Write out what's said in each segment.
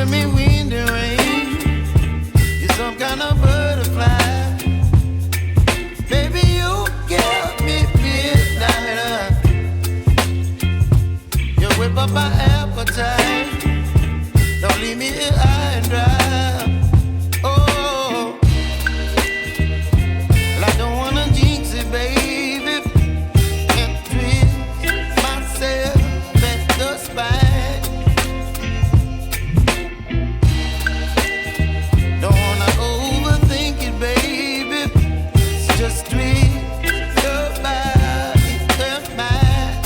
giving me wind and rain. You're some kind of butterfly. Baby, you give me midnight. You whip up my appetite. Don't leave me here high and dry. Oh, well, I don't wanna jinx it, baby. Can't twist myself at the spine. Don't wanna overthink it, baby. It's just twist your body and mine.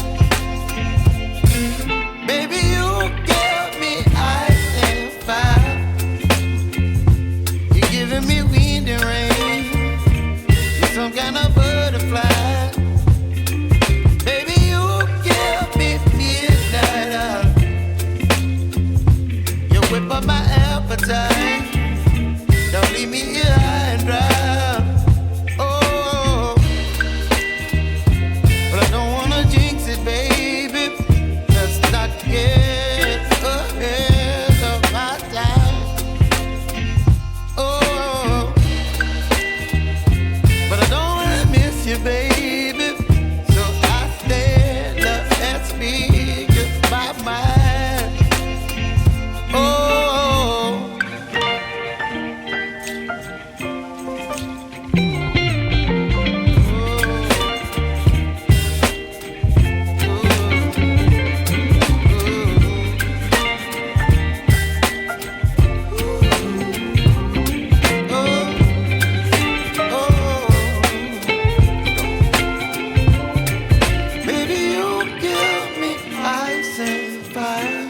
Baby, you give me ice and fire. You're giving me wind and rain. You're some kind of butterfly. Baby, you give me midnight. You whip up my appetite. Don't leave me here high and dry. Oh, but I don't wanna jinx it, baby. Let's not get ahead of my time. Oh, but I don't wanna miss you, baby. So I stand up and speak my mind. Oh. Baby, you give me ice and fire.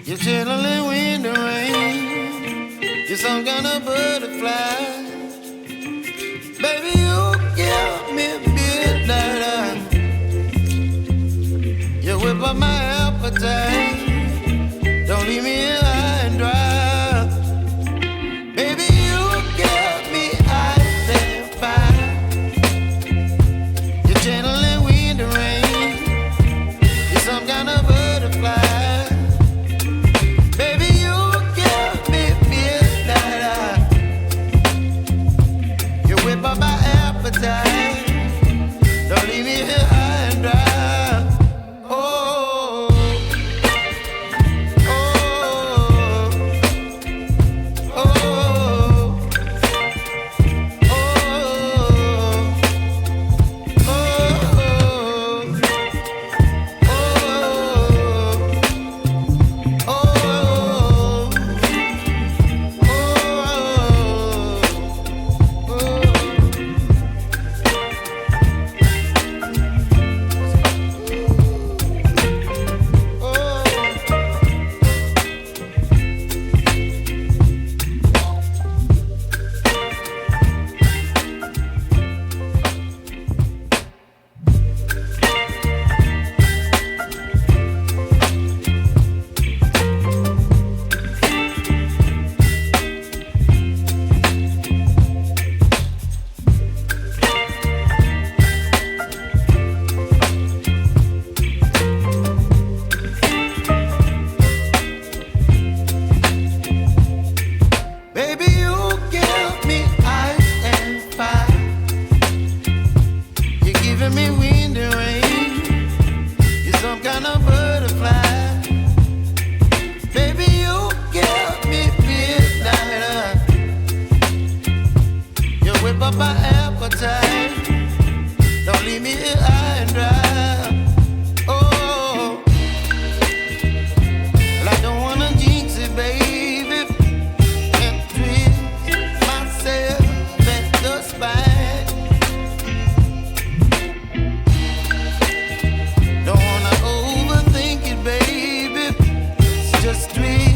You're chilling wind and rain. You're some kind of butterfly. Baby, you give me midnight. You whip up my appetite. Don't leave me here high and dry. Baby, you give me ice and fire. You're channeling wind and rain. You're some kind of butterfly. Baby, you give me midnight. You whip up my appetite. Don't leave me here high and dry. Oh, oh, oh, oh, baby, you give me ice and fire. You're giving me wind and rain. You're some kind of butterfly. Baby, you give me midnight. You whip up my appetite. Don't leave me here high and dry. Oh, well, I don't wanna jinx it, baby. Can't twist myself at the spine. Don't wanna overthink it, baby. It's just twist